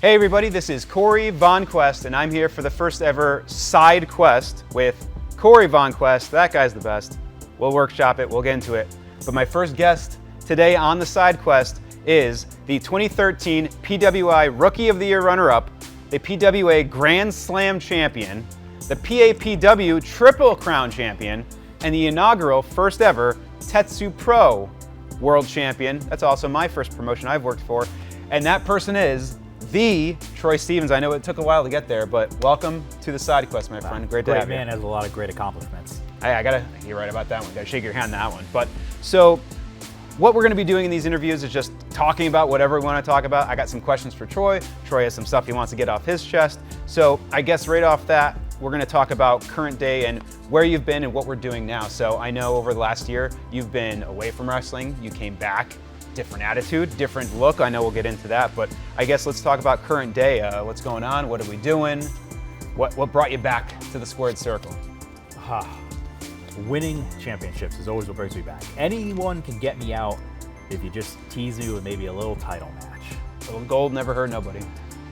Hey everybody, this is Cory Von Quest, and I'm here for the first ever side quest with Cory Von Quest. That guy's the best. We'll workshop it, we'll get into it. But my first guest today on the side quest is the 2013 PWI Rookie of the Year runner-up, the PWA Grand Slam champion, the PAPW Triple Crown champion, and the inaugural first ever Tetsu Pro World Champion. That's also my first promotion I've worked for. And that person is the Troy Stevens. I know it took a while to get there, but welcome to the side quest, my friend. Great to have you. Great man has a lot of great accomplishments. You're right about that one. Gotta shake your hand on that one. But so what we're gonna be doing in these interviews is just talking about whatever we wanna talk about. I got some questions for Troy. Troy has some stuff he wants to get off his chest. So I guess right off that, we're gonna talk about current day and where you've been and what we're doing now. So I know over the last year, you've been away from wrestling, you came back, different attitude, different look. I know we'll get into that, but I guess let's talk about current day. What's going on? What are we doing? What brought you back to the squared circle? Winning championships is always what brings me back. Anyone can get me out if you just tease me with maybe a little title match. A little gold never hurt nobody.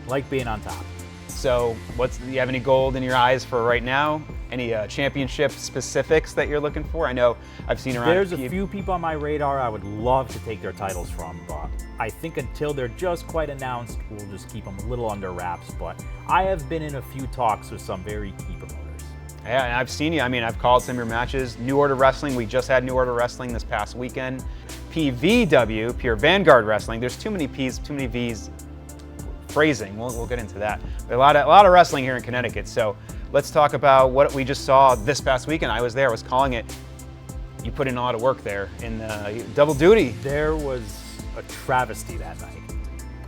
Like being on top. So do you have any gold in your eyes for right now? Any championship specifics that you're looking for? I know I've seen around. There's a few people on my radar I would love to take their titles from, but I think until they're just quite announced, we'll just keep them a little under wraps. But I have been in a few talks with some very key promoters. Yeah, and I've seen you. I mean, I've called some of your matches. New Order Wrestling, we just had New Order Wrestling this past weekend. PVW, Pure Vanguard Wrestling. There's too many P's, too many V's. Phrasing, we'll get into that. But a lot of wrestling here in Connecticut. So let's talk about what we just saw this past weekend. I was there, I was calling it. You put in a lot of work there in double duty. There was a travesty that night.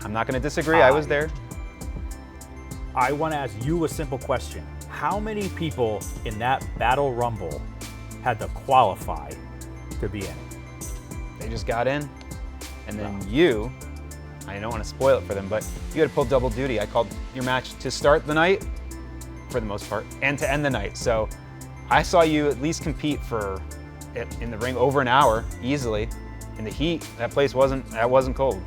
I'm not gonna disagree, I was there. I wanna ask you a simple question. How many people in that Battle Rumble had to qualify to be in it? They just got in, and then you, I don't want to spoil it for them, but you had to pull double duty. I called your match to start the night, for the most part, and to end the night. So I saw you at least compete for it in the ring over an hour, easily. In the heat, that place wasn't cold.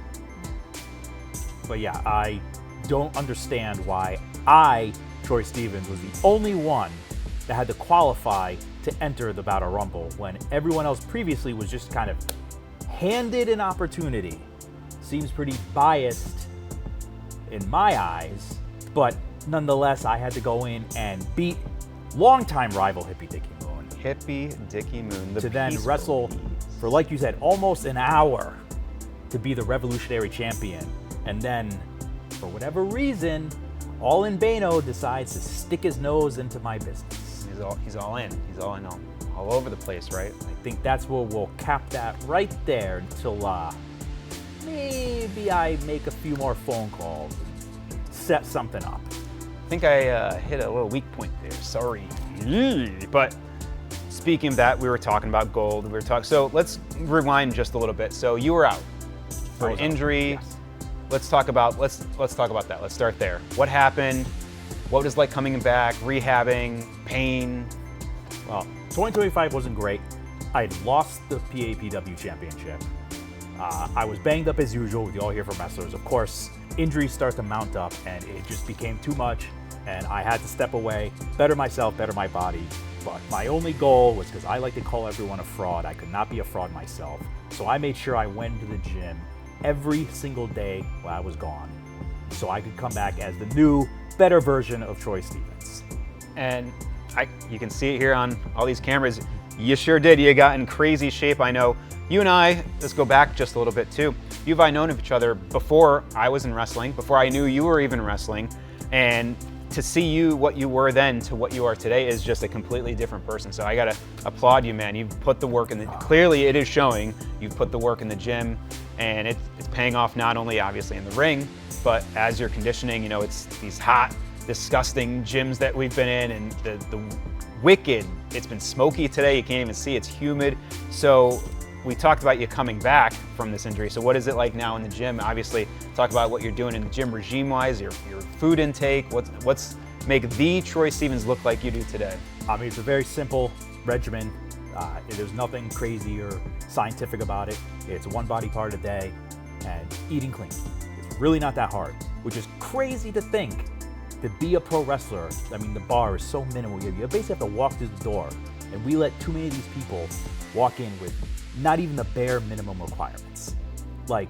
But yeah, I don't understand why I, Troy Stevens, was the only one that had to qualify to enter the Battle Rumble when everyone else previously was just kind of handed an opportunity. Seems pretty biased in my eyes, but nonetheless, I had to go in and beat longtime rival Hippie Dicky Moon. Hippie Dicky Moon, to then wrestle for, like you said, almost an hour to be the Revolutionary Champion. And then, for whatever reason, All In Bano decides to stick his nose into my business. He's all in. He's all in, all over the place, right? I think that's where we'll cap that right there until maybe I make a few more phone calls, set something up. I think I hit a little weak point there, sorry. But speaking of that, we were talking about gold. So let's rewind just a little bit. So you were out for an injury. Yes. Let's talk about that. Let's start there. What happened? What was it like coming back, rehabbing, pain? Well, 2025 wasn't great. I had lost the PAPW championship. I was banged up as usual with the All Here for Wrestlers. Of course, injuries start to mount up and it just became too much and I had to step away, better myself, better my body. But my only goal was, because I like to call everyone a fraud, I could not be a fraud myself. So I made sure I went to the gym every single day while I was gone so I could come back as the new, better version of Troy Stevens. And you can see it here on all these cameras. You sure did. You got in crazy shape. I know you and I, let's go back just a little bit too. You and I known of each other before I was in wrestling, before I knew you were even wrestling. And to see you, what you were then to what you are today is just a completely different person. So I gotta applaud you, man. You've put the work in clearly it is showing. You've put the work in the gym and it's paying off not only obviously in the ring, but as you're conditioning, it's these hot, disgusting gyms that we've been in and the wicked, it's been smoky today. You can't even see, it's humid. So we talked about you coming back from this injury. So what is it like now in the gym? Obviously, talk about what you're doing in the gym regime-wise, your food intake. What's make the Troy Stevens look like you do today? I mean, it's a very simple regimen. There's nothing crazy or scientific about it. It's one body part a day and eating clean. It's really not that hard. which is crazy to think. To be a pro wrestler, I mean, the bar is so minimal. You basically have to walk through the door, and we let too many of these people walk in with not even the bare minimum requirements. Like,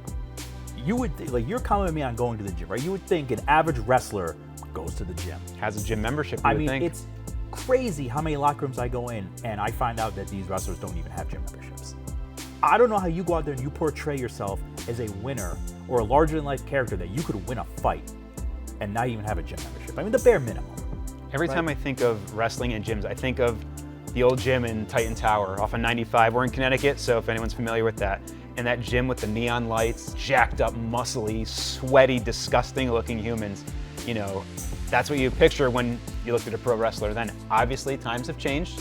you would like, you're complimenting me on going to the gym, right? You would think an average wrestler goes to the gym, Has a gym membership, I mean, it's crazy how many locker rooms I go in and I find out that these wrestlers don't even have gym memberships. I don't know how you go out there and you portray yourself as a winner or a larger-than-life character that you could win a fight and not even have a gym membership. I mean, the bare minimum. Every right? time I think of wrestling and gyms, I think of the old gym in Titan Tower off of 95. We're in Connecticut, so if anyone's familiar with that. And that gym with the neon lights, jacked up, muscly, sweaty, disgusting looking humans. You know, that's what you picture when you look at a pro wrestler then. Obviously, times have changed.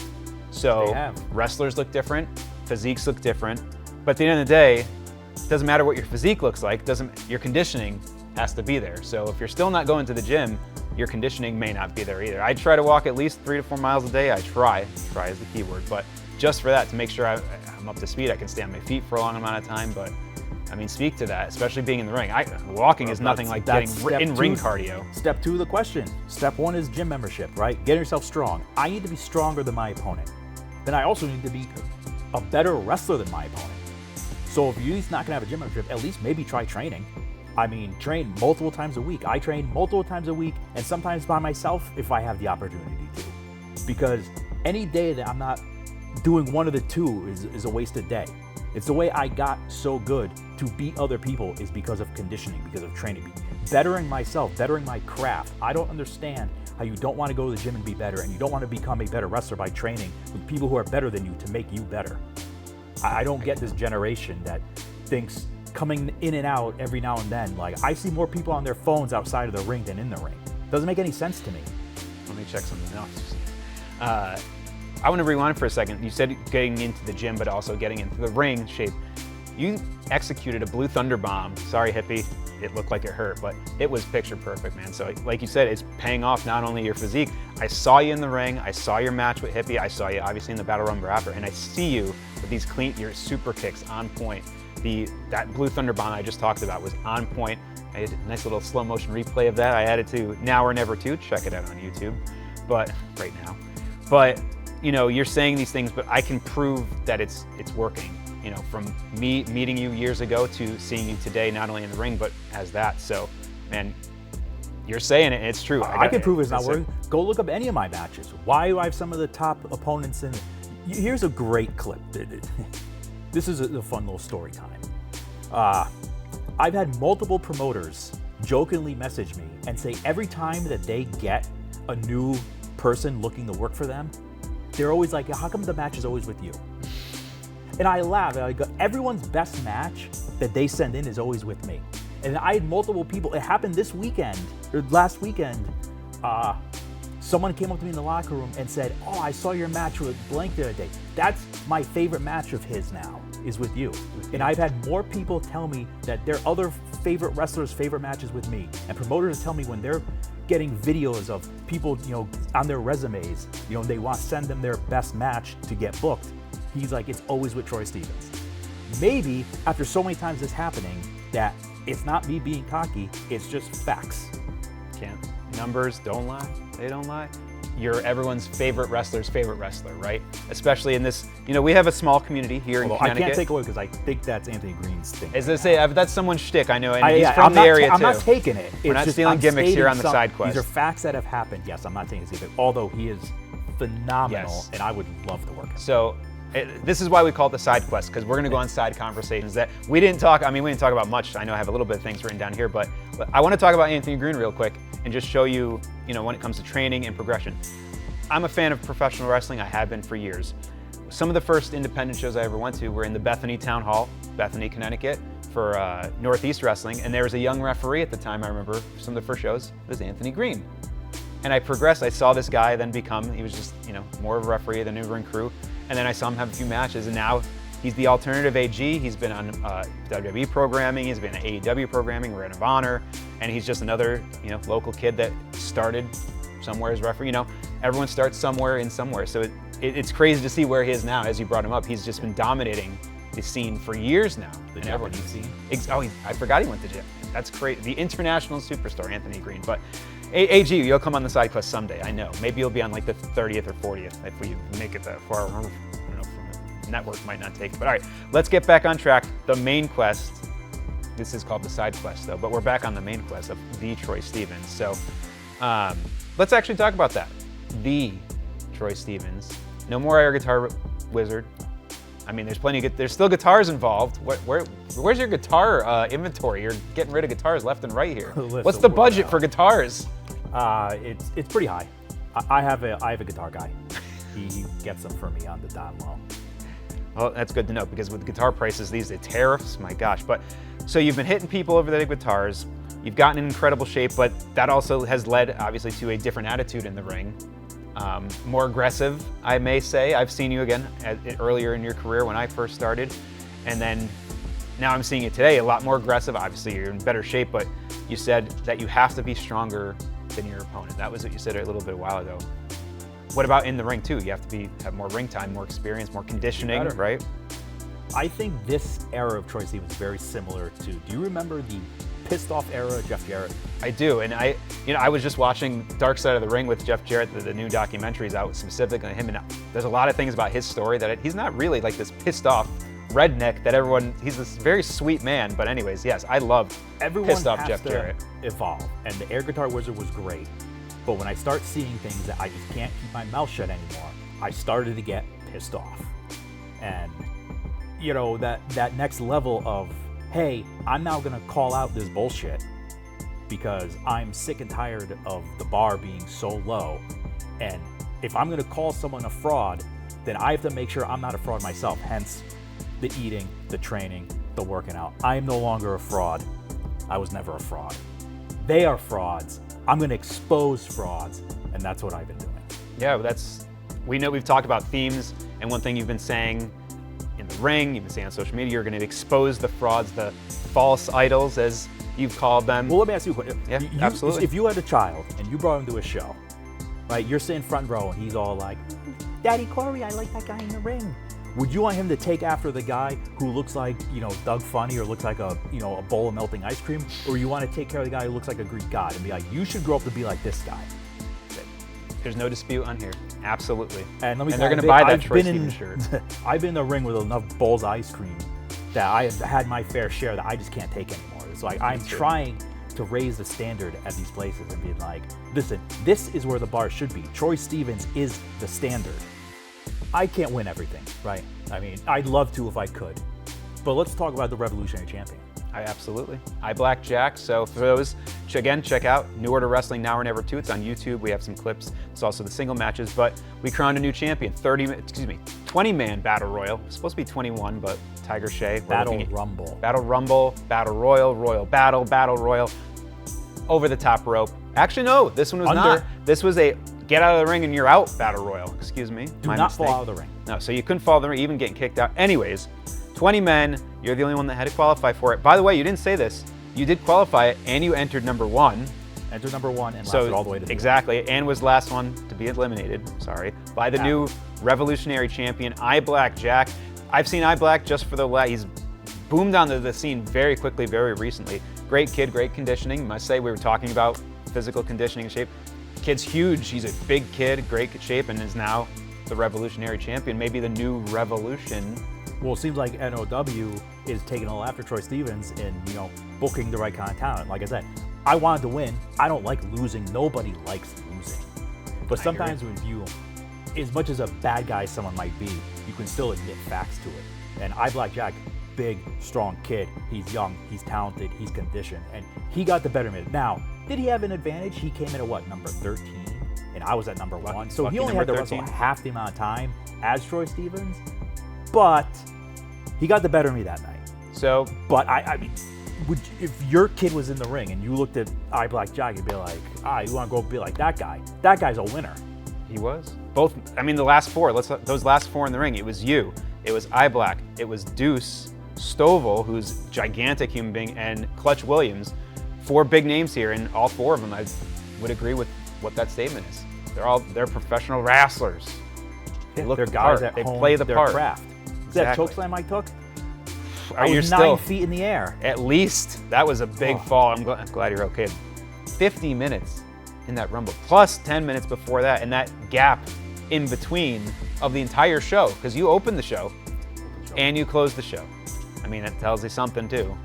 So They have. wrestlers look different, physiques look different. But at the end of the day, it doesn't matter what your physique looks like, your conditioning has to be there. So if you're still not going to the gym, your conditioning may not be there either. I try to walk at least 3 to 4 miles a day. I try is the key word, but just for that, to make sure I'm up to speed, I can stay on my feet for a long amount of time. But I mean, speak to that, especially being in the ring. Walking is nothing like getting in ring cardio. Step 2 of the question. Step 1 is gym membership, right? Getting yourself strong. I need to be stronger than my opponent. Then I also need to be a better wrestler than my opponent. So if you're not gonna have a gym membership, at least maybe try training. I mean, train multiple times a week. I train multiple times a week and sometimes by myself if I have the opportunity to. Because any day that I'm not doing one of the two is a wasted day. It's the way I got so good to beat other people is because of conditioning, because of training, bettering myself, bettering my craft. I don't understand how you don't want to go to the gym and be better, and you don't want to become a better wrestler by training with people who are better than you to make you better. I don't get this generation that thinks coming in and out every now and then. Like, I see more people on their phones outside of the ring than in the ring. Doesn't make any sense to me. Let me check something else. I want to rewind for a second. You said getting into the gym, but also getting into the ring shape. You executed a Blue Thunder Bomb. Sorry, hippie. It looked like it hurt, but it was picture perfect, man. So like you said, it's paying off not only your physique. I saw you in the ring. I saw your match with Hippie. I saw you obviously in the Battle Rumble after, and I see you with these clean, your super kicks on point. That Blue Thunder Bomb I just talked about was on point. I had a nice little slow motion replay of that. I added to Now or Never 2. Check it out on YouTube, but right now. But you know, you're saying these things, but I can prove that it's working. You know, from me meeting you years ago to seeing you today, not only in the ring, but as that. So, man, you're saying it, it's true. I can prove it's not working. Go look up any of my matches. Why do I have some of the top opponents in? Here's a great clip. This is a fun little story time. I've had multiple promoters jokingly message me and say every time that they get a new person looking to work for them, they're always like, how come the match is always with you? And I laugh. I go, everyone's best match that they send in is always with me. And I had multiple people. It happened this weekend, or last weekend. Someone came up to me in the locker room and said, oh, I saw your match with blank the other day. That's my favorite match of his now, is with you. And I've had more people tell me that their other favorite wrestlers' favorite matches with me. And promoters tell me when they're getting videos of people, you know, on their resumes, you know, they want to send them their best match to get booked. He's like, it's always with Troy Stevens. Maybe after so many times this happening, that it's not me being cocky, it's just facts. Can't. Numbers don't lie. They don't lie. You're everyone's favorite wrestler's favorite wrestler, right? Especially in this, you know, we have a small community here in Connecticut. I can't take away because I think that's Anthony Green's thing. As I say, that's someone's shtick, I know, and he's from the area too. I'm not taking it. We're not stealing gimmicks here on the side quest. These are facts that have happened. Yes, I'm not taking this either, although he is phenomenal, and I would love to work him. So this is why we call it the side quest, because we're going to go on side conversations that we didn't talk. I mean, we didn't talk about much. I know I have a little bit of things written down here, but I want to talk about Anthony Green real quick and just show you, you know, when it comes to training and progression. I'm a fan of professional wrestling. I have been for years. Some of the first independent shows I ever went to were in the Bethany Town Hall, Bethany, Connecticut, for Northeast Wrestling, and there was a young referee at the time. I remember some of the first shows. It was Anthony Green. And I progressed. I saw this guy then he was just, you know, more of a referee than a ring crew. And then I saw him have a few matches, and now he's the alternative AG. He's been on WWE programming. He's been on AEW programming, Ring of Honor, and he's just another, you know, local kid that started somewhere as referee. You know, everyone starts somewhere in somewhere. So it's crazy to see where he is now. As you brought him up, he's just been dominating the scene for years now. The and everyone Japanese scene? I forgot he went to Japan. That's great. The international superstar, Anthony Green. But AG, you'll come on the side quest someday, I know. Maybe you'll be on like the 30th or 40th if we make it that far. I don't know, from the network might not take it. But all right, let's get back on track. The main quest. This is called the side quest though, but we're back on the main quest of the Troy Stevens. So let's actually talk about that. The Troy Stevens. No more air guitar wizard. I mean, there's still guitars involved. Where's your guitar inventory? You're getting rid of guitars left and right here. What's the budget for guitars? It's pretty high. I have a guitar guy. He gets them for me on the dime low. Well, that's good to know because with guitar prices these days, tariffs, my gosh. But so you've been hitting people over the guitars. You've gotten in incredible shape, but that also has led obviously to a different attitude in the ring. More aggressive, I may say. I've seen you again earlier in your career when I first started, and then now I'm seeing you today a lot more aggressive. Obviously, you're in better shape, but you said that you have to be stronger than your opponent. That was what you said a little bit a while ago. What about in the ring too? You have to have more ring time, more experience, more conditioning, right? I think this era of Troy Stevens is very similar to. Do you remember the pissed off era of Jeff Jarrett? I do, and I was just watching Dark Side of the Ring with Jeff Jarrett. The new documentary's out specific on him, and there's a lot of things about his story that he's not really like this pissed off redneck that everyone. He's this very sweet man. But anyways, yes, I love pissed off Jeff Jarrett. Evolve, and the air guitar wizard was great. But when I start seeing things that I just can't keep my mouth shut anymore, I started to get pissed off. And that next level of, hey, I'm now gonna call out this bullshit because I'm sick and tired of the bar being so low. And if I'm gonna call someone a fraud, then I have to make sure I'm not a fraud myself. Hence the eating, the training, the working out. I am no longer a fraud. I was never a fraud. They are frauds. I'm gonna expose frauds, and that's what I've been doing. Yeah, we know we've talked about themes, and one thing you've been saying in the ring, you've been saying on social media, you're gonna expose the frauds, the false idols, as you've called them. Well, let me ask you a question. Yeah, absolutely. If you had a child and you brought him to a show, right? You're sitting front row and he's all like, Daddy Cory, I like that guy in the ring. Would you want him to take after the guy who looks like, Doug Funny or looks like a bowl of melting ice cream? Or you want to take care of the guy who looks like a Greek god and be like, you should grow up to be like this guy? There's no dispute on here. Absolutely. And let me they're going to buy that Troy Stevens shirt. I've been in the ring with enough bowls of ice cream that I have had my fair share that I just can't take anymore. It's like I'm trying to raise the standard at these places and be like, listen, this is where the bar should be. Troy Stevens is the standard. I can't win everything, right? I mean, I'd love to if I could. But let's talk about the Revolutionary Champion. Absolutely. Blackjack. So for those, again, check out New Order Wrestling Now or Never 2. It's on YouTube. We have some clips. It's also the single matches, but we crowned a new champion. 20-man battle royal. It's supposed to be 21, but Tiger Shea. Battle Rumble. Battle Rumble, Battle Royal, Royal Battle, Battle Royal. Over the top rope. Actually, no, this one was not. This was a get out of the ring and you're out battle royal. Excuse me. Do not fall out of the ring. No, so you couldn't fall out of the ring, even getting kicked out. Anyways, 20 men. You're the only one that had to qualify for it. By the way, you didn't say this. You did qualify it, and you entered number one. Entered number one and lasted all the way to the exactly, and was last one to be eliminated. Sorry, by the new Revolutionary Champion, Blackjack. I've seen Black just for he's boomed onto the scene very quickly, very recently. Great kid, great conditioning. Must say, we were talking about physical conditioning and shape. Kid's huge. He's a big kid, great shape, and is now the Revolutionary Champion. Maybe the new Revolution. Well, it seems like NOW is taking a little after Troy Stevens in, booking the right kind of talent. Like I said, I wanted to win. I don't like losing. Nobody likes losing. But sometimes when you, as much as a bad guy someone might be, you can still admit facts to it. And Blackjack, big, strong kid. He's young, he's talented, he's conditioned, and he got the better of it. Now, did he have an advantage? He came in at number 13? And I was at number 1. So he only had to wrestle half the amount of time as Troy Stevens. But he got the better of me that night. So, but I mean, if your kid was in the ring and you looked at Blackjack, you'd be like, you want to go be like that guy? That guy's a winner. He was. Both. I mean, the last four. Those last four in the ring. It was you. It was Black. It was Deuce, Stovall, who's a gigantic human being, and Clutch Williams. 4 big names here, and all 4 of them, I would agree with what that statement is. They're professional wrestlers. They look they're the guys part. that they play the their part. craft. Is that chokeslam I took? I was 9 feet in the air. At least. That was a big fall. I'm glad you're okay. 50 minutes in that Rumble, plus 10 minutes before that, and that gap in between of the entire show, because you opened the show and you closed the show. I mean, that tells you something too.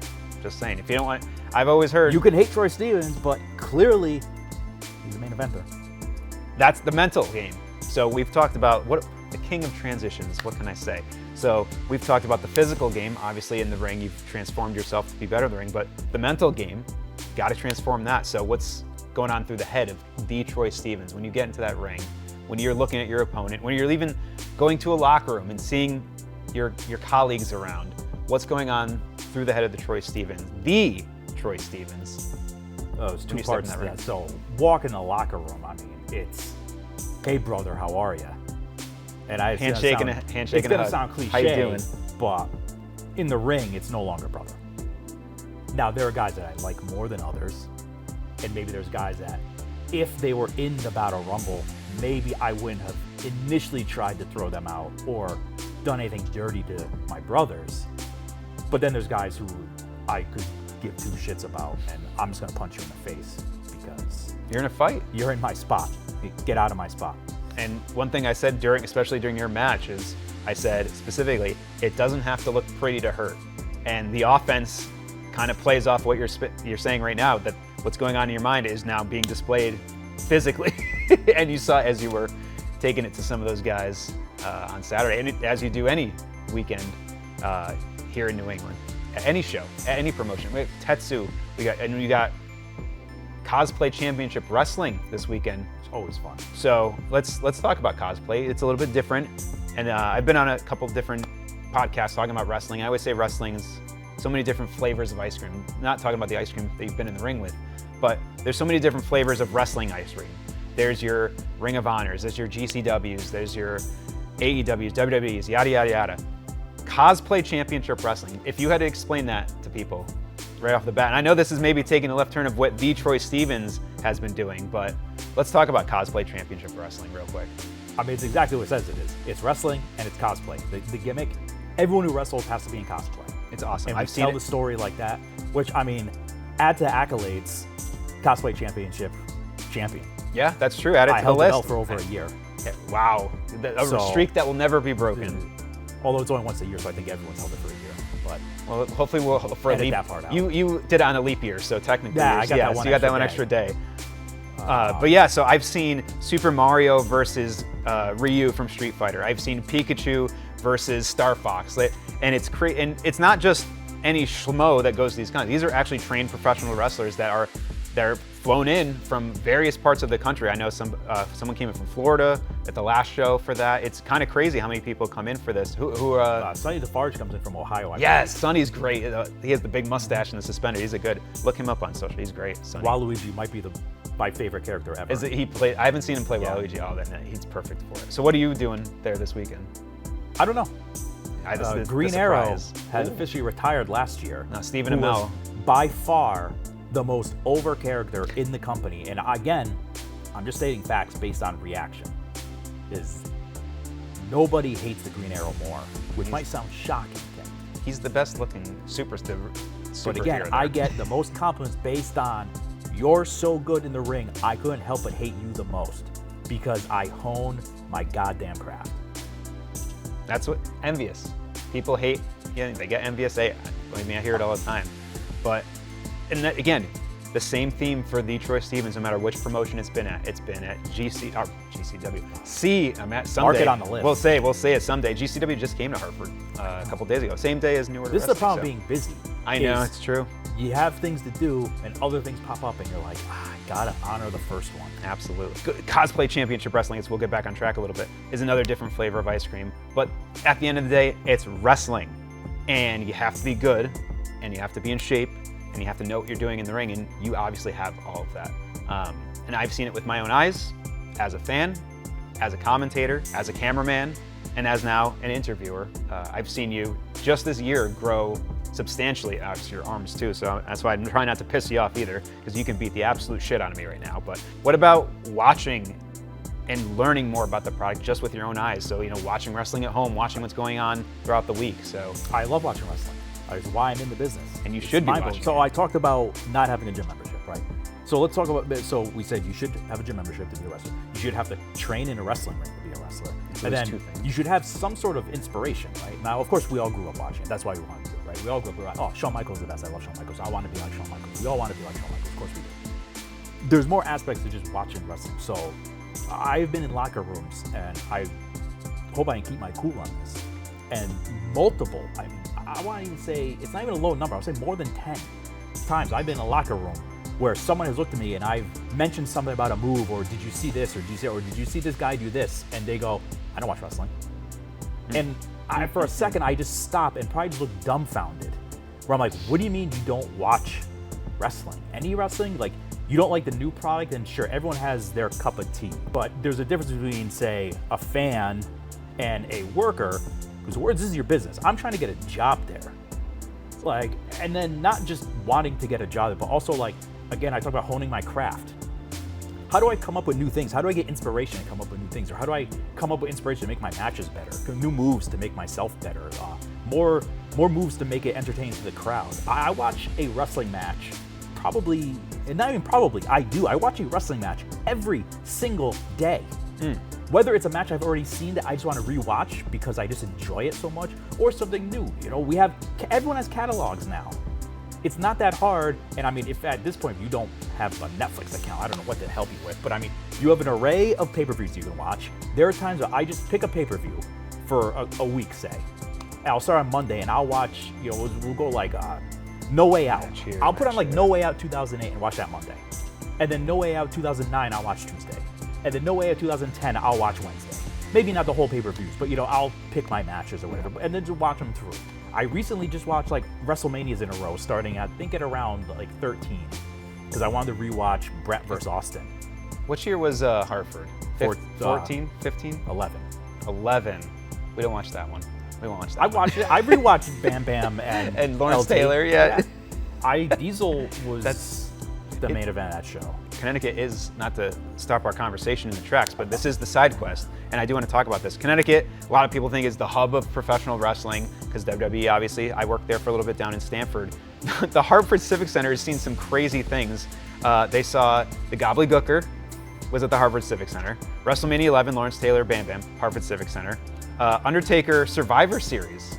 Just saying. If you don't want, I've always heard you can hate Troy Stevens, but clearly he's the main eventer. That's the mental game. So we've talked about the king of transitions. What can I say? So we've talked about the physical game. Obviously, in the ring, you've transformed yourself to be better in the ring. But the mental game, got to transform that. So what's going on through the head of the Troy Stevens when you get into that ring, when you're looking at your opponent, when you're even going to a locker room and seeing your colleagues around? What's going on through the head of the Troy Stevens? The Troy Stevens. Oh, it's two parts to that. So walk in the locker room. I mean, it's, hey brother, how are you? And handshake and a It's gonna sound cliche, how you doing? But in the ring, it's no longer brother. Now there are guys that I like more than others, and maybe there's guys that, if they were in the Battle Rumble, maybe I wouldn't have initially tried to throw them out or done anything dirty to my brothers. But then there's guys who I could give two shits about, and I'm just gonna punch you in the face because you're in a fight. You're in my spot. Get out of my spot. And one thing I said especially during your match, is I said specifically, it doesn't have to look pretty to hurt. And the offense kind of plays off what you're saying right now, that what's going on in your mind is now being displayed physically. And you saw as you were taking it to some of those guys on Saturday, and as you do any weekend here in New England, at any show, at any promotion. We have Tetsu, we got Cosplay Championship Wrestling this weekend. It's always fun. So let's talk about cosplay. It's a little bit different, and I've been on a couple different podcasts talking about wrestling. I always say wrestling's so many different flavors of ice cream. Not talking about the ice cream that you've been in the ring with, but there's so many different flavors of wrestling ice cream. There's your Ring of Honors, there's your GCWs, there's your AEWs, WWEs, yada, yada, yada. Cosplay Championship Wrestling, if you had to explain that to people right off the bat, and I know this is maybe taking a left turn of what the Troy Stevens has been doing, but let's talk about Cosplay Championship Wrestling real quick. I mean, it's exactly what it says it is. It's wrestling and it's cosplay. The gimmick, everyone who wrestles has to be in cosplay. It's awesome. And I've seen the story like that, which, I mean, add to accolades, Cosplay Championship champion. Yeah, that's true. Add it to the list. I held the belt for over a year. Yeah, wow. A streak that will never be broken. Although it's only once a year, so I think everyone's held it for a year. But well, hopefully we'll for edit that part out. You did it on a leap year, so technically I got that one. So you got that one extra day. But yeah, so I've seen Super Mario versus Ryu from Street Fighter. I've seen Pikachu versus Star Fox, and it's not just any schmo that goes to these cons. These are actually trained professional wrestlers they're flown in from various parts of the country. I know someone came in from Florida at the last show for that. It's kind of crazy how many people come in for this. Sonny DeFarge comes in from Ohio. Yes, Sonny's great. He has the big mustache and the suspender. He's look him up on social. He's great. Sonny. Waluigi might be my favorite character ever. I haven't seen him play Waluigi all that. He's perfect for it. So what are you doing there this weekend? I don't know. Green Arrow had officially retired last year. No, Stephen Amell. By far the most over character in the company. And again, I'm just stating facts based on reaction. Is nobody hates the Green Arrow more, which might sound shocking. He's the best looking superhero. But again, I get the most compliments based on you're so good in the ring, I couldn't help but hate you the most because I hone my goddamn craft. That's what envious. People hate, they get envious. Believe me, I hear it all the time. But, and that, again, the same theme for the Troy Stevens, no matter which promotion it's been at. It's been at GCW. I'm at someday. Mark it on the list. We'll say it someday. GCW just came to Hartford a couple days ago. Same day as New Order. This is the problem being busy. I know, it's true. You have things to do and other things pop up and you're like, I gotta honor the first one. Absolutely. Cosplay Championship Wrestling, we'll get back on track a little bit, is another different flavor of ice cream. But at the end of the day, it's wrestling. And you have to be good, and you have to be in shape, and you have to know what you're doing in the ring, and you obviously have all of that. And I've seen it with my own eyes, as a fan, as a commentator, as a cameraman, and as now an interviewer. I've seen you just this year grow substantially. Obviously your arms too, so that's why I'm trying not to piss you off either, because you can beat the absolute shit out of me right now. But what about watching and learning more about the product just with your own eyes? So, watching wrestling at home, watching what's going on throughout the week. So I love watching wrestling. It's why I'm in the business. And you It's should be mind-blowing. watching So it. I talked about not having a gym membership, right? So let's talk about, so we said you should have a gym membership to be a wrestler. You should have to train in a wrestling ring to be a wrestler. And Those two then things. you should have some sort of inspiration, right? Now, of course, we all grew up watching it. That's why we wanted to do it, right? We all grew up, we're like, oh, Shawn Michaels is the best. I love Shawn Michaels. I want to be like Shawn Michaels. We all want to be like Shawn Michaels. Of course we do. There's more aspects to just watching wrestling. So I've been in locker rooms, and I hope I can keep my cool on this. And multiple, I mean, I want to even say, it's not even a low number. I would say more than 10 times I've been in a locker room where someone has looked at me and I've mentioned something about a move, or did you see this, or did you see this guy do this? And they go, I don't watch wrestling. And for a second, I just stop and probably just look dumbfounded. Where I'm like, what do you mean you don't watch wrestling? Any wrestling? Like, you don't like the new product? And sure, everyone has their cup of tea. But there's a difference between, say, a fan and a worker, because this is your business. I'm trying to get a job there. Like, and then not just wanting to get a job, but also like, again, I talk about honing my craft. How do I come up with new things? How do I get inspiration to come up with new things? Or how do I come up with inspiration to make my matches better? New moves to make myself better. More moves to make it entertaining to the crowd. I watch a wrestling match probably, and not even probably, I do. I watch a wrestling match every single day. Whether it's a match I've already seen that I just want to rewatch because I just enjoy it so much, or something new. You know, everyone has catalogs now. It's not that hard, and I mean, if at this point you don't have a Netflix account, I don't know what to help you with, but I mean, you have an array of pay-per-views you can watch. There are times where I just pick a pay-per-view for a week, say. And I'll start on Monday, and I'll watch, you know, we'll go like No Way Out. I'll put on like No Way Out 2008 and watch that Monday. And then No Way Out 2009, I'll watch Tuesday. And then No Way Out 2010, I'll watch Wednesday. Maybe not the whole pay-per-views, but, you know, I'll pick my matches or whatever, and then just watch them through. I recently just watched like WrestleManias in a row, starting at, I think, at around like 13, because I wanted to rewatch Brett versus Austin. Which year was Hartford? 14, 15? 11. 11. We don't watch that one. We won't watch that one. I watched it. I rewatched Bam Bam and Lawrence LT. Taylor, yeah. Diesel was the main event of that show. Connecticut is, not to stop our conversation in the tracks, but this is the side quest, and I do want to talk about this. Connecticut, a lot of people think is the hub of professional wrestling, because WWE, obviously, I worked there for a little bit down in Stamford. The Hartford Civic Center has seen some crazy things. They saw the Gobbledygooker was at the Hartford Civic Center. WrestleMania 11, Lawrence Taylor, Bam Bam, Hartford Civic Center. Undertaker Survivor Series,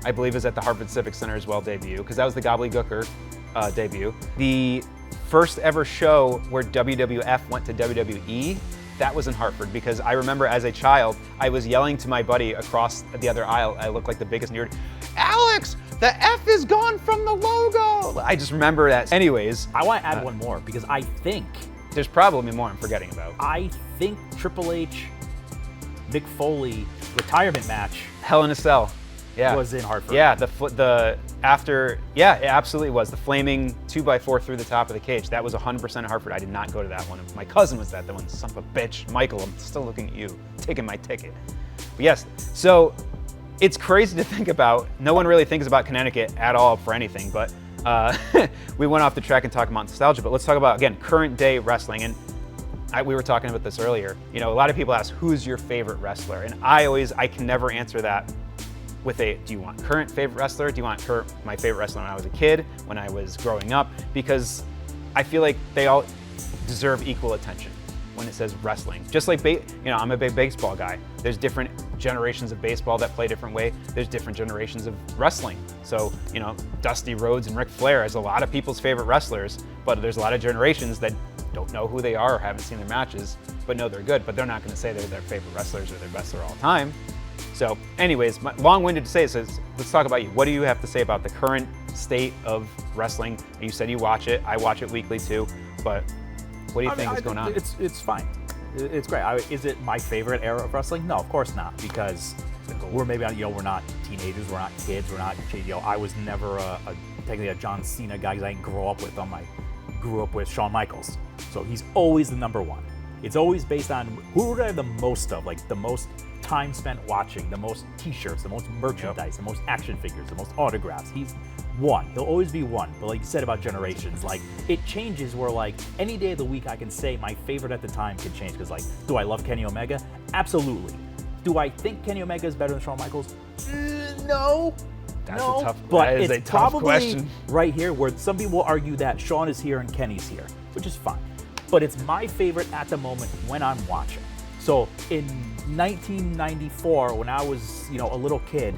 I believe, is at the Hartford Civic Center as well, debut, because that was the Gobbledygooker debut. The first ever show where WWF went to WWE, that was in Hartford, because I remember as a child, I was yelling to my buddy across the other aisle, I looked like the biggest nerd, Alex, the F is gone from the logo. I just remember that. Anyways. I want to add one more, because I think there's probably more I'm forgetting about. I think Triple H, Mick Foley retirement match Hell in a Cell. Yeah. Was in Hartford. Yeah, it absolutely was. The flaming 2x4 through the top of the cage. That was 100% Hartford. I did not go to that one. My cousin was at that one. Son of a bitch. Michael, I'm still looking at you, taking my ticket. But yes, so it's crazy to think about. No one really thinks about Connecticut at all for anything, but we went off the track and talked about nostalgia, but let's talk about, again, current day wrestling. And we were talking about this earlier. You know, a lot of people ask, who's your favorite wrestler? And I can never answer that with do you want current favorite wrestler? Do you want my favorite wrestler when I was a kid, when I was growing up? Because I feel like they all deserve equal attention when it says wrestling. Just like, I'm a big baseball guy. There's different generations of baseball that play a different way. There's different generations of wrestling. So, Dusty Rhodes and Ric Flair is a lot of people's favorite wrestlers, but there's a lot of generations that don't know who they are or haven't seen their matches, but know they're good, but they're not going to say they're their favorite wrestlers or their best of all time. So anyways, long-winded to say it says, let's talk about you. What do you have to say about the current state of wrestling? You said you watch it. I watch it weekly too, but what do you think is going on? It's fine. It's great. Is it my favorite era of wrestling? No, of course not, because we're maybe, we're not teenagers, we're not kids, we're not, I was never technically a John Cena guy, because I didn't grow up with him. I grew up with Shawn Michaels. So he's always the number one. It's always based on who would I have the most of, like the most time spent watching, the most t-shirts, the most merchandise, the most action figures, the most autographs. He's one. He'll always be one. But like you said about generations, like it changes where like any day of the week I can say my favorite at the time can change, because like, do I love Kenny Omega? Absolutely. Do I think Kenny Omega is better than Shawn Michaels? No. That's no, a tough, but that is it's a tough probably question. right here where some people will argue that Sean is here and Kenny's here, which is fine. But it's my favorite at the moment when I'm watching. So in 1994, when I was, a little kid,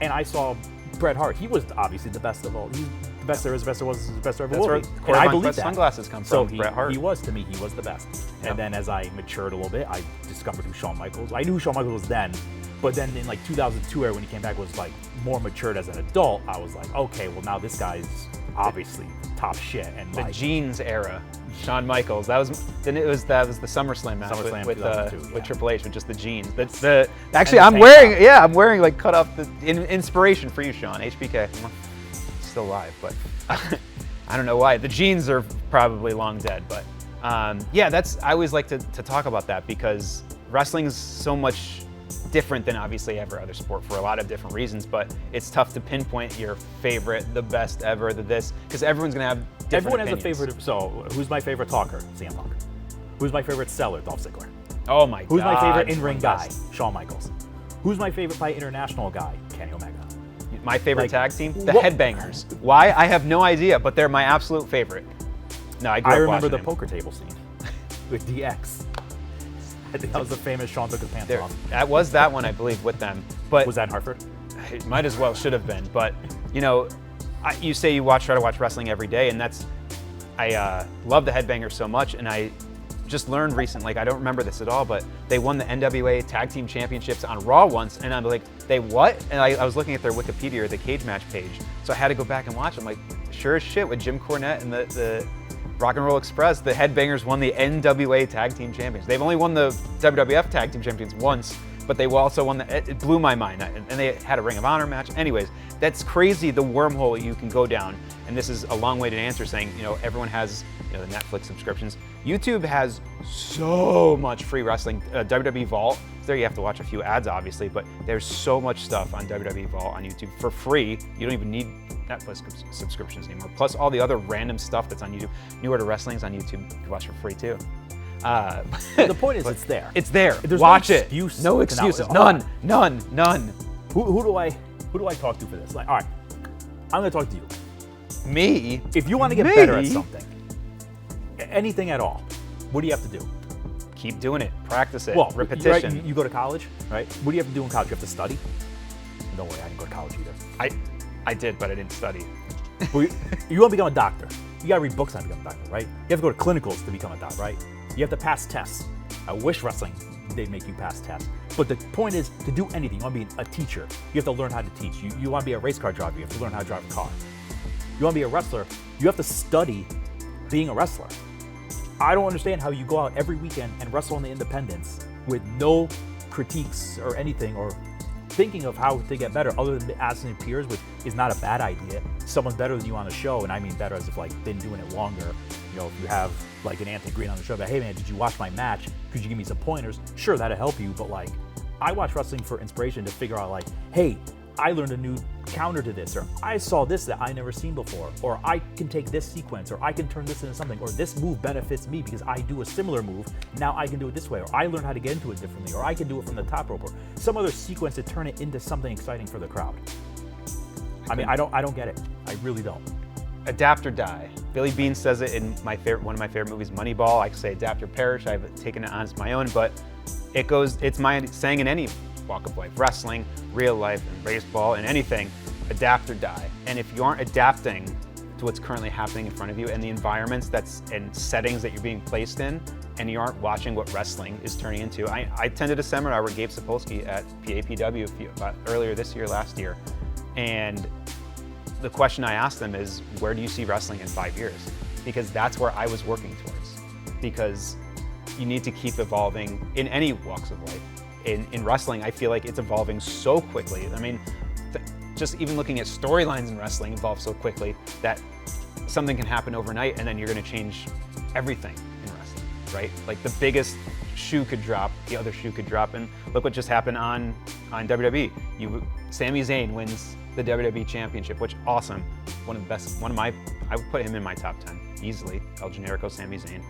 and I saw Bret Hart, he was obviously the best of all. He's the best there is, the best there was, the best there ever That's will where be. And Cory I Von believe that. sunglasses come So from, Bret Hart. he was, to me, he was the best. Yep. And then as I matured a little bit, I discovered who Shawn Michaels. I knew who Shawn Michaels was then, but then in like 2002 era when he came back was like more matured as an adult. I was like, okay, well now this guy's obviously top shit. And The like, jeans era, Shawn Michaels. That was the SummerSlam match SummerSlam with 2002, with yeah. Triple H with just the jeans. Actually, And the I'm tank wearing top. I'm wearing like cut off the inspiration for you, Sean. HBK, still alive, but I don't know why. The jeans are probably long dead, but yeah, I always like to talk about that because wrestling is so much different than obviously every other sport for a lot of different reasons, but it's tough to pinpoint your favorite, the best ever, the this, because everyone's gonna have different everyone has a opinions. favorite. So who's my favorite talker? CM Punk. Who's my favorite seller? Dolph Ziggler. Oh my Who's god. my favorite in-ring one guy? best. Shawn Michaels. Who's my favorite fight international guy? Kenny Omega. My favorite Like, tag team? The what- Headbangers. Why? I have no idea, but they're my absolute favorite. No, I grew I up remember watching the him. poker table scene with DX. I think that was the famous Sean took his pants There- off. That was that one, I believe, with them. But Was that in Hartford? it might as well should have been. But you say you try to watch wrestling every day, and I love the Headbangers so much, and I just learned recently, like I don't remember this at all, but they won the NWA Tag Team Championships on Raw once, and I'm like, they what? And I was looking at their Wikipedia or the cage match page, so I had to go back and watch. I'm like, sure as shit, with Jim Cornette and the Rock and Roll Express, the Headbangers won the NWA Tag Team Champions. They've only won the WWF Tag Team Champions once, but they also won it blew my mind. And they had a Ring of Honor match. Anyways, that's crazy, the wormhole you can go down. And this is a long-winded answer saying, everyone has the Netflix subscriptions. YouTube has so much free wrestling. WWE Vault, there you have to watch a few ads, obviously, but there's so much stuff on WWE Vault on YouTube for free. You don't even need Netflix subscriptions anymore. Plus all the other random stuff that's on YouTube. New Order Wrestling's on YouTube. You can watch for free too. The point is, it's there. It's there. There's Watch no it. excuse No to excuses. not- None. Who do I talk to for this? Like, all right, I'm gonna talk to you. Me? If you want to get Me? better at something, anything at all, what do you have to do? Keep doing it. Practice it. Well, Repetition. Right, you go to college, right? What do you have to do in college? You have to study. Don't worry, I didn't go to college either. I did, but I didn't study. Well, you want to become a doctor. You got to read books on how to become a doctor, right? You have to go to clinicals to become a doctor, right? You have to pass tests. I wish wrestling, they'd make you pass tests. But the point is, to do anything, you want to be a teacher, you have to learn how to teach. You want to be a race car driver, you have to learn how to drive a car. You want to be a wrestler, you have to study being a wrestler. I don't understand how you go out every weekend and wrestle on the independents with no critiques or anything, or thinking of how to get better other than asking your peers, which is not a bad idea. Someone's better than you on the show, and I mean better as if like been doing it longer. If you have like an Anthony Green on the show, but hey man, did you watch my match? Could you give me some pointers? Sure, that'll help you, but like I watch wrestling for inspiration to figure out like, hey, I learned a new counter to this, or I saw this that I never seen before, or I can take this sequence, or I can turn this into something, or this move benefits me because I do a similar move. Now I can do it this way, or I learned how to get into it differently, or I can do it from the top rope, or some other sequence to turn it into something exciting for the crowd. I mean, I don't get it. I really don't. Adapt or die. Billy Bean says it in one of my favorite movies, Moneyball. I say adapt or perish. I've taken it on as my own, but it's my saying in any walk of life, wrestling, real life, and baseball, and anything, adapt or die. And if you aren't adapting to what's currently happening in front of you and the environments and settings that you're being placed in, and you aren't watching what wrestling is turning into. I attended a seminar with Gabe Sapolsky at PAPW earlier this year, last year, and the question I asked them is, where do you see wrestling in 5 years? Because that's where I was working towards. Because you need to keep evolving in any walks of life. In wrestling, I feel like it's evolving so quickly. I mean, just even looking at storylines in wrestling evolve so quickly that something can happen overnight and then you're gonna change everything in wrestling, right? Like the biggest shoe could drop, the other shoe could drop, and look what just happened on WWE. Sami Zayn wins the WWE Championship, which awesome. One of the best, I would put him in my top 10 easily. El Generico, Sami Zayn.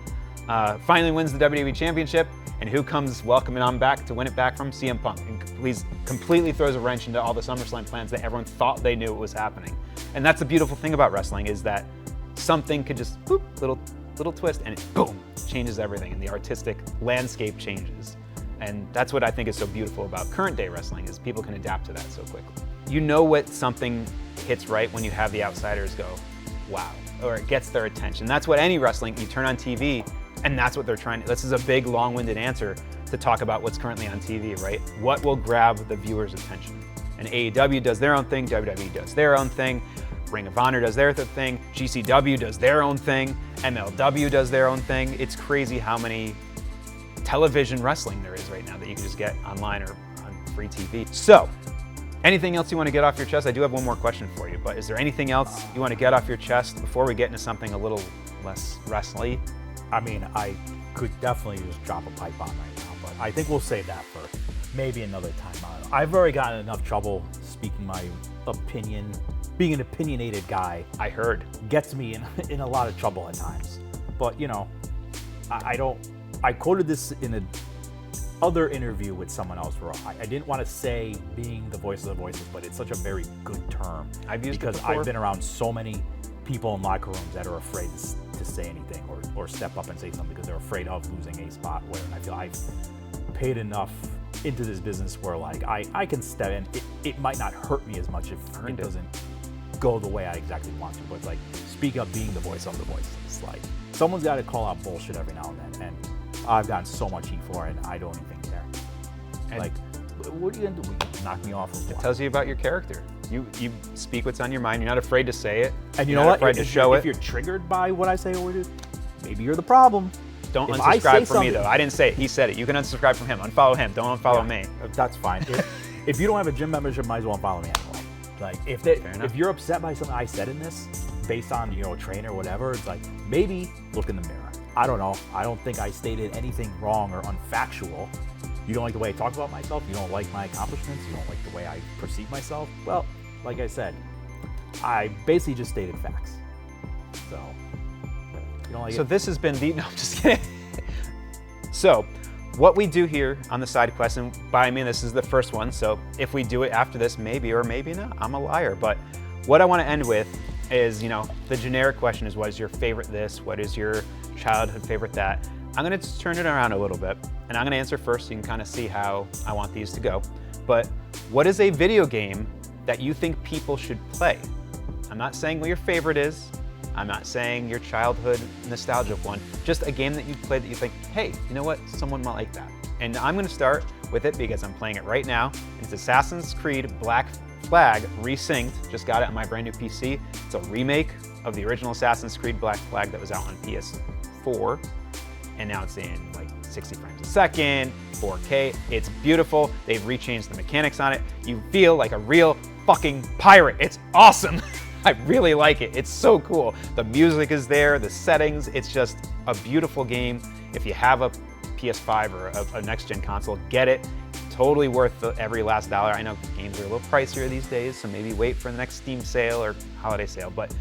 finally wins the WWE Championship, and who comes welcoming on back to win it back from? CM Punk. And completely throws a wrench into all the SummerSlam plans that everyone thought they knew it was happening. And that's the beautiful thing about wrestling, is that something could just, boop, little twist, and it, boom, changes everything, and the artistic landscape changes. And that's what I think is so beautiful about current day wrestling, is people can adapt to that so quickly. You know what something hits right when you have the outsiders go, wow, or it gets their attention. That's what any wrestling, you turn on TV, and that's what they're trying to, this is a big, long-winded answer to talk about what's currently on TV, right? What will grab the viewer's attention? And AEW does their own thing, WWE does their own thing, Ring of Honor does their thing, GCW does their own thing, MLW does their own thing. It's crazy how many television wrestling there is right now that you can just get online or on free TV. So, anything else you want to get off your chest? I do have one more question for you, but is there anything else you want to get off your chest before we get into something a little less wrestly? I mean, I could definitely just drop a pipe bomb right now, but I think we'll save that for maybe another time. I've already gotten enough trouble speaking my opinion. Being an opinionated guy, I heard, gets me in a lot of trouble at times. But, you know, I quoted this in a other interview with someone else where I didn't want to say being the voice of the voices, but it's such a very good term. I've used because it before. I've been around so many people in locker rooms that are afraid to say anything or step up and say something because they're afraid of losing a spot. Where I feel I've paid enough into this business where like I can step in. It might not hurt me as much if it doesn't go the way I exactly want to, but it's like, speak up being the voice of the voices. It's like, someone's got to call out bullshit every now and then, and I've gotten so much heat for it, and I don't even care. And like, what are you gonna do? Knock me off? It tells you about your character. You speak what's on your mind. You're not afraid to say it. And you know what? Afraid to show it. If you're triggered by what I say or do, maybe you're the problem. Don't unsubscribe from me though. I didn't say it. He said it. You can unsubscribe from him. Unfollow him. Don't unfollow me. That's fine. If you don't have a gym membership, might as well unfollow me anyway. Like if you're upset by something I said in this, based on a trainer or whatever, it's like maybe look in the mirror. I don't know. I don't think I stated anything wrong or unfactual. You don't like the way I talk about myself. You don't like my accomplishments. You don't like the way I perceive myself. Well, like I said, I basically just stated facts. So you don't like So it? this has been the no. I'm just kidding. So. What we do here on the side quest, and by I mean this is the first one, so if we do it after this, maybe or maybe not, I'm a liar. But what I want to end with is, the generic question is, what is your favorite this? What is your childhood favorite that? I'm going to turn it around a little bit, and I'm going to answer first so you can kind of see how I want these to go. But what is a video game that you think people should play? I'm not saying what your favorite is. I'm not saying your childhood nostalgic one, just a game that you played that you think, hey, you know what, someone might like that. And I'm gonna start with it because I'm playing it right now. It's Assassin's Creed Black Flag Resynced, just got it on my brand new PC. It's a remake of the original Assassin's Creed Black Flag that was out on PS4. And now it's in like 60 frames a second, 4K. It's beautiful. They've rechanged the mechanics on it. You feel like a real fucking pirate. It's awesome. I really like it. It's so cool. The music is there, the settings. It's just a beautiful game. If you have a PS5 or a next-gen console, get it. Totally worth every last dollar. I know games are a little pricier these days, so maybe wait for the next Steam sale or holiday sale. But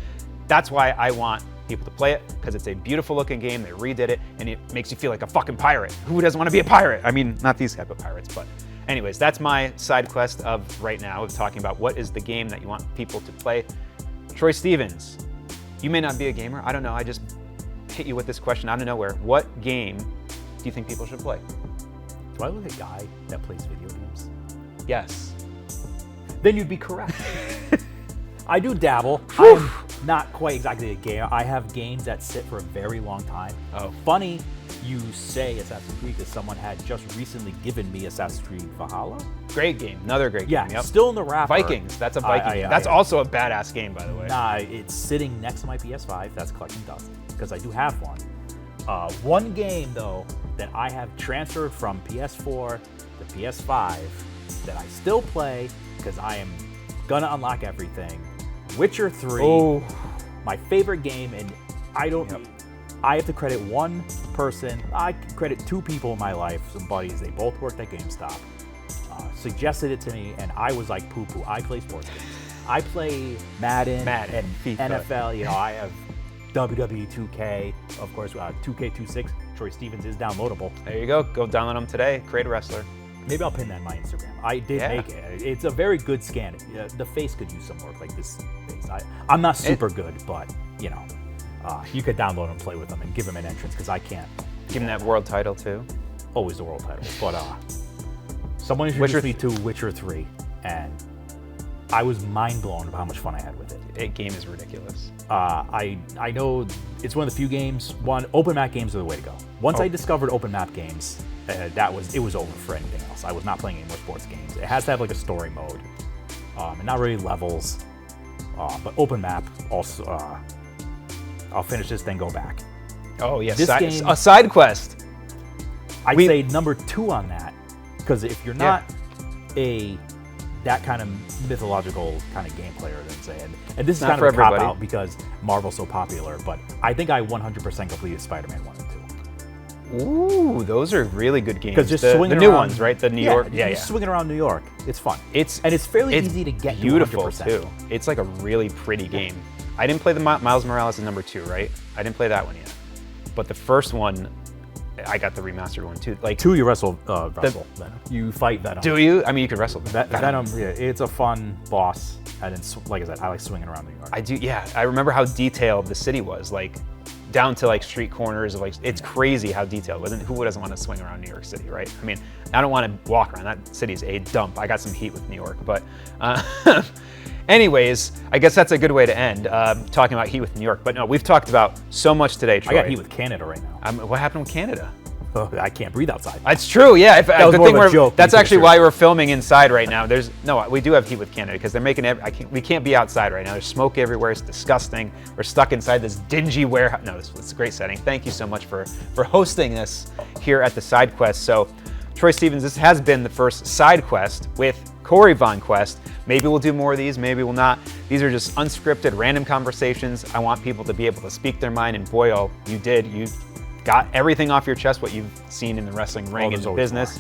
that's why I want people to play it, because it's a beautiful looking game. They redid it, and it makes you feel like a fucking pirate. Who doesn't want to be a pirate? I mean, not these type of pirates, but anyways, that's my side quest of right now, of talking about what is the game that you want people to play. Troy Stevens, you may not be a gamer. I don't know. I just hit you with this question out of nowhere. What game do you think people should play? Do I look like a guy that plays video games? Yes. Then you'd be correct. I do dabble. I'm not quite exactly a gamer. I have games that sit for a very long time. Oh. Funny you say Assassin's Creed because someone had just recently given me Assassin's Creed Valhalla. Great game. Another great Yeah, game. Yep. still in the wrapper. Vikings. That's a Viking game. That's also a badass game, by the way. Nah, it's sitting next to my PS5. That's collecting dust because I do have one. One game, though, that I have transferred from PS4 to PS5 that I still play because I am going to unlock everything. Witcher 3, Oh. my favorite game, and I don't... Yep. I have to credit one person. I can credit two people in my life, some buddies. They both worked at GameStop. Suggested it to me, and I was like, poo-poo. I play sports games. I play Madden and FIFA. NFL. I have WWE 2K, of course, 2K26. Troy Stevens is downloadable. There you go. Go download them today. Create a wrestler. Maybe I'll pin that in my Instagram. I did make it. It's a very good scan. The face could use some work, like this face. I'm not super good, but you know, you could download and play with them and give him an entrance because I can't. Give him that world title too. Always the world title, but someone introduced me to Witcher 3, and I was mind blown about how much fun I had with it. That game is ridiculous. I know it's one of the few games. Open map games are the way to go. Once I discovered open map games, it was over for anything else. I was not playing any more sports games. It has to have like a story mode, and not really levels. But open map also. I'll finish this, then go back. Oh yes, This game, a side quest. I'd say number 2 on that, because if you're not that kind of mythological kind of game player, then say, and this is Not kind of a cop everybody. out because Marvel's so popular, but I think I 100% completed Spider-Man 1 and 2. Ooh, those are really good games. Because just the swinging new around, ones, right? The New York. Yeah. Swinging around New York, it's fun. It's fairly easy to get beautiful to 100%. too. It's like a really pretty game. I didn't play the Miles Morales in number 2, right? I didn't play that one yet. But the first one, I got the remastered one too. Like 2, you wrestle Venom. You fight Venom. Do you? I mean, you could wrestle Venom. Yeah, it's a fun boss, and then like I said, I like swinging around New York. I do. Yeah, I remember how detailed the city was. Like down to like street corners of like it's crazy how detailed it was. And who doesn't want to swing around New York City, right? I mean, I don't want to walk around. That city's a dump. I got some heat with New York, but anyways, I guess that's a good way to end talking about heat with New York. But no, we've talked about so much today, Troy. I got heat with Canada right now. What happened with Canada? I can't breathe outside. It's true, yeah. That was more of a joke. That's actually why we're filming inside right now. We do have heat with Canada because they're making we can't be outside right now. There's smoke everywhere. It's disgusting. We're stuck inside this dingy warehouse. No, it's a great setting. Thank you so much for hosting this here at the Side Quest. So, Troy Stevens, this has been the first Side Quest with Cory Von Quest. Maybe we'll do more of these, maybe we'll not. These are just unscripted, random conversations. I want people to be able to speak their mind, and boy, you did. You got everything off your chest, what you've seen in the wrestling ring and the business.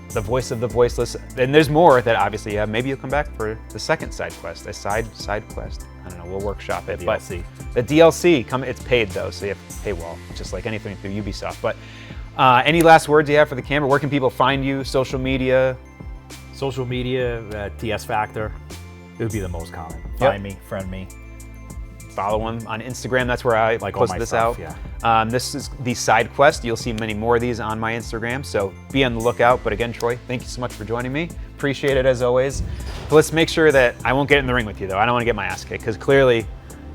The voice of the voiceless. And there's more that obviously you have. Maybe you'll come back for the second side quest, a side quest. I don't know, we'll workshop it. DLC. But the DLC, it's paid though, so you have to paywall, just like anything through Ubisoft. But any last words you have for the camera? Where can people find you? Social media? Social media, TS Factor. It would be the most common. Yep. Find me, friend me. Follow him on Instagram. That's where I Like post all my this stuff, out. This is the Side Quest. You'll see many more of these on my Instagram, so be on the lookout. But again, Troy, thank you so much for joining me. Appreciate it as always. But let's make sure that I won't get in the ring with you, though. I don't want to get my ass kicked, because clearly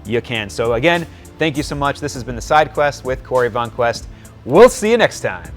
you can. So again, thank you so much. This has been the Side Quest with Cory Von Quest. We'll see you next time.